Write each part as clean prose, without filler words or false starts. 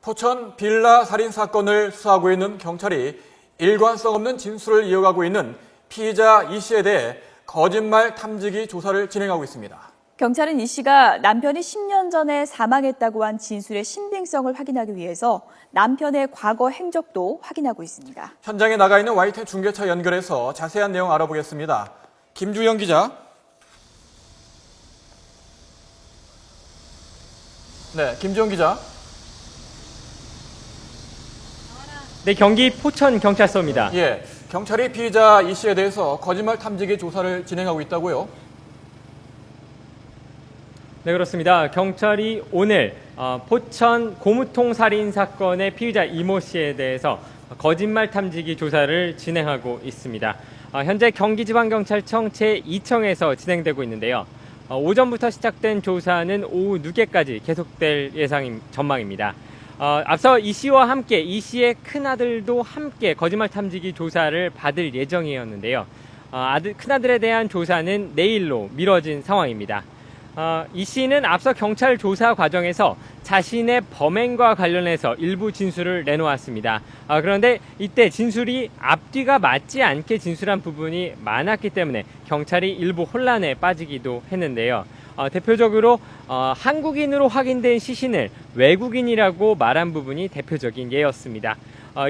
포천 빌라 살인 사건을 수사하고 있는 경찰이 일관성 없는 진술을 이어가고 있는 피의자 이 씨에 대해 거짓말 탐지기 조사를 진행하고 있습니다. 경찰은 이 씨가 남편이 10년 전에 사망했다고 한 진술의 신빙성을 확인하기 위해서 남편의 과거 행적도 확인하고 있습니다. 현장에 나가 있는 YTN 중계차 연결해서 자세한 내용 알아보겠습니다. 김주영 기자. 네, 김주영 기자. 네, 경기 포천 경찰서입니다. 예, 경찰이 피의자 이 씨에 대해서 거짓말 탐지기 조사를 진행하고 있다고요? 네, 그렇습니다. 경찰이 오늘 포천 고무통 살인 사건의 피의자 이모 씨에 대해서 거짓말 탐지기 조사를 진행하고 있습니다. 현재 경기지방경찰청 제2청에서 진행되고 있는데요. 오전부터 시작된 조사는 오후 늦게까지 계속될 전망입니다. 앞서 이 씨와 함께 이 씨의 큰아들도 함께 거짓말 탐지기 조사를 받을 예정이었는데요. 큰아들에 대한 조사는 내일로 미뤄진 상황입니다. 이 씨는 앞서 경찰 조사 과정에서 자신의 범행과 관련해서 일부 진술을 내놓았습니다. 그런데 이때 진술이 앞뒤가 맞지 않게 진술한 부분이 많았기 때문에 경찰이 일부 혼란에 빠지기도 했는데요. 대표적으로 한국인으로 확인된 시신을 외국인이라고 말한 부분이 대표적인 예였습니다.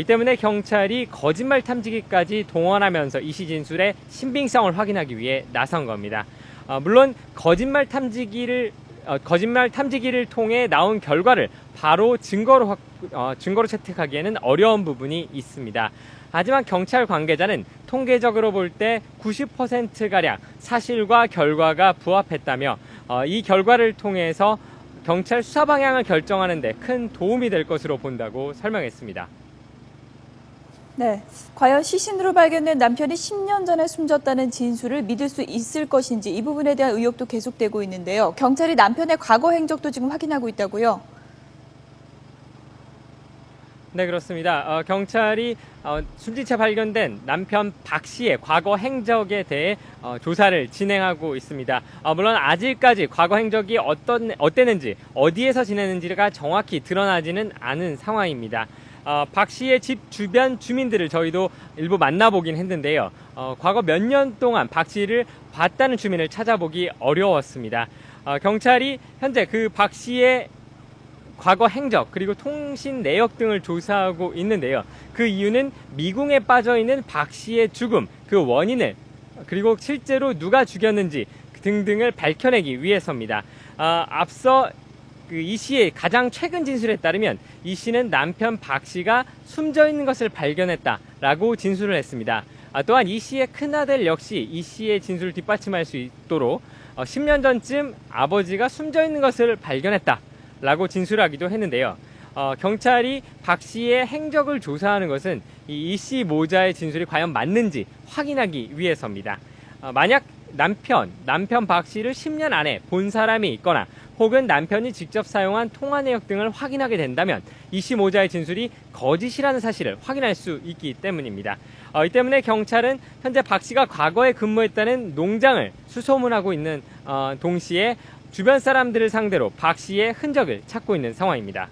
이 때문에 경찰이 거짓말 탐지기까지 동원하면서 이 씨 진술의 신빙성을 확인하기 위해 나선 겁니다. 물론 거짓말 탐지기를 통해 나온 결과를 바로 증거로 채택하기에는 어려운 부분이 있습니다. 하지만 경찰 관계자는 통계적으로 볼 때 90%가량 사실과 결과가 부합했다며 이 결과를 통해서 경찰 수사 방향을 결정하는 데 큰 도움이 될 것으로 본다고 설명했습니다. 네, 과연 시신으로 발견된 남편이 10년 전에 숨졌다는 진술을 믿을 수 있을 것인지 이 부분에 대한 의혹도 계속되고 있는데요. 경찰이 남편의 과거 행적도 지금 확인하고 있다고요? 네, 그렇습니다. 경찰이 숨진 채 발견된 남편 박 씨의 과거 행적에 대해 조사를 진행하고 있습니다. 물론 아직까지 과거 행적이 어땠는지, 어디에서 지냈는지가 정확히 드러나지는 않은 상황입니다. 박 씨의 집 주변 주민들을 저희도 일부 만나보긴 했는데요. 과거 몇 년 동안 박 씨를 봤다는 주민을 찾아보기 어려웠습니다. 경찰이 현재 그 박 씨의 과거 행적 그리고 통신 내역 등을 조사하고 있는데요. 그 이유는 미궁에 빠져있는 박 씨의 죽음, 그 원인을 그리고 실제로 누가 죽였는지 등등을 밝혀내기 위해서입니다. 앞서 이 씨의 가장 최근 진술에 따르면 이 씨는 남편 박 씨가 숨져 있는 것을 발견했다라고 진술을 했습니다. 또한 이 씨의 큰아들 역시 이 씨의 진술을 뒷받침할 수 있도록 10년 전쯤 아버지가 숨져 있는 것을 발견했다라고 진술하기도 했는데요. 경찰이 박 씨의 행적을 조사하는 것은 이 씨 모자의 진술이 과연 맞는지 확인하기 위해서입니다. 만약 남편 박 씨를 10년 안에 본 사람이 있거나 혹은 남편이 직접 사용한 통화 내역 등을 확인하게 된다면 이 씨 모자의 진술이 거짓이라는 사실을 확인할 수 있기 때문입니다. 이 때문에 경찰은 현재 박 씨가 과거에 근무했다는 농장을 수소문하고 있는 동시에 주변 사람들을 상대로 박 씨의 흔적을 찾고 있는 상황입니다.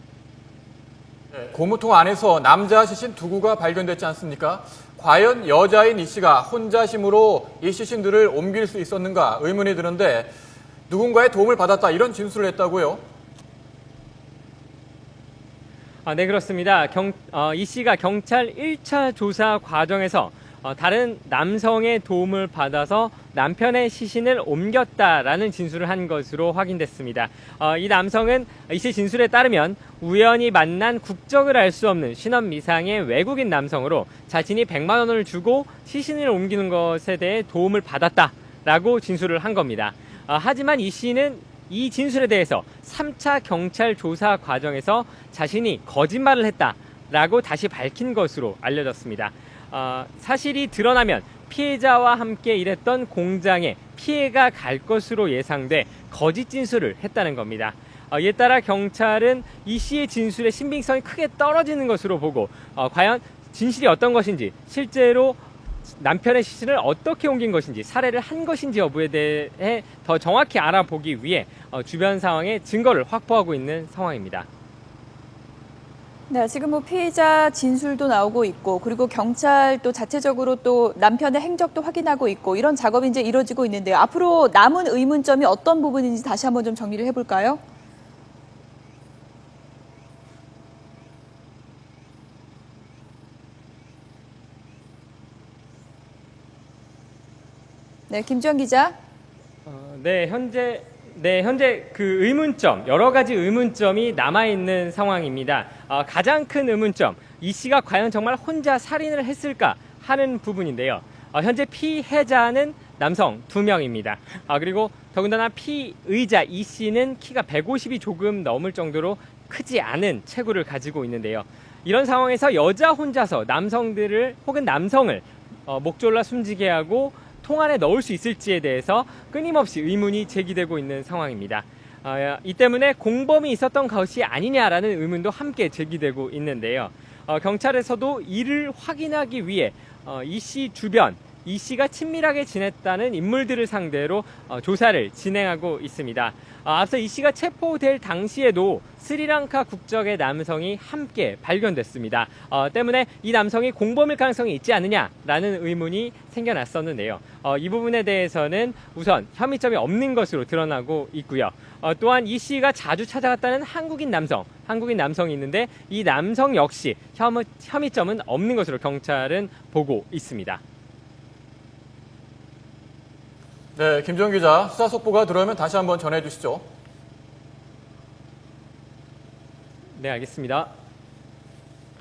고무통 안에서 남자 시신 2구가 발견됐지 않습니까? 과연 여자인 이 씨가 혼자심으로 이 시신들을 옮길 수 있었는가 의문이 드는데 누군가의 도움을 받았다 이런 진술을 했다고요? 네, 그렇습니다. 이 씨가 경찰 1차 조사 과정에서 다른 남성의 도움을 받아서 남편의 시신을 옮겼다라는 진술을 한 것으로 확인됐습니다. 이 남성은 이 씨 진술에 따르면 우연히 만난 국적을 알 수 없는 신원 미상의 외국인 남성으로 자신이 100만 원을 주고 시신을 옮기는 것에 대해 도움을 받았다라고 진술을 한 겁니다. 하지만 이 씨는 이 진술에 대해서 3차 경찰 조사 과정에서 자신이 거짓말을 했다라고 다시 밝힌 것으로 알려졌습니다. 사실이 드러나면 피해자와 함께 일했던 공장에 피해가 갈 것으로 예상돼 거짓 진술을 했다는 겁니다. 이에 따라 경찰은 이 씨의 진술의 신빙성이 크게 떨어지는 것으로 보고 과연 진실이 어떤 것인지 실제로 남편의 시신을 어떻게 옮긴 것인지 살해를 한 것인지 여부에 대해 더 정확히 알아보기 위해 주변 상황의 증거를 확보하고 있는 상황입니다. 네, 지금 뭐 피의자 진술도 나오고 있고, 그리고 경찰도 자체적으로 또 남편의 행적도 확인하고 있고, 이런 작업이 이제 이루어지고 있는데요. 앞으로 남은 의문점이 어떤 부분인지 다시 한번 좀 정리를 해볼까요? 네, 김주영 기자. 현재 그 의문점, 여러 가지 의문점이 남아있는 상황입니다. 가장 큰 의문점, 이 씨가 과연 정말 혼자 살인을 했을까 하는 부분인데요. 현재 피해자는 남성 2명입니다. 그리고 더군다나 피의자 이 씨는 키가 150이 조금 넘을 정도로 크지 않은 체구를 가지고 있는데요. 이런 상황에서 여자 혼자서 남성들을 혹은 남성을 목졸라 숨지게 하고 통 안에 넣을 수 있을지에 대해서 끊임없이 의문이 제기되고 있는 상황입니다. 이 때문에 공범이 있었던 것이 아니냐라는 의문도 함께 제기되고 있는데요. 경찰에서도 이를 확인하기 위해 이 씨 주변, 이 씨가 친밀하게 지냈다는 인물들을 상대로 조사를 진행하고 있습니다. 앞서 이 씨가 체포될 당시에도 스리랑카 국적의 남성이 함께 발견됐습니다. 때문에 이 남성이 공범일 가능성이 있지 않느냐라는 의문이 생겨났었는데요. 이 부분에 대해서는 우선 혐의점이 없는 것으로 드러나고 있고요. 또한 이 씨가 자주 찾아갔다는 한국인 남성이 있는데 이 남성 역시 혐의점은 없는 것으로 경찰은 보고 있습니다. 네, 김정 기자, 수사 속보가 들어오면 다시 한번 전해 주시죠. 네, 알겠습니다.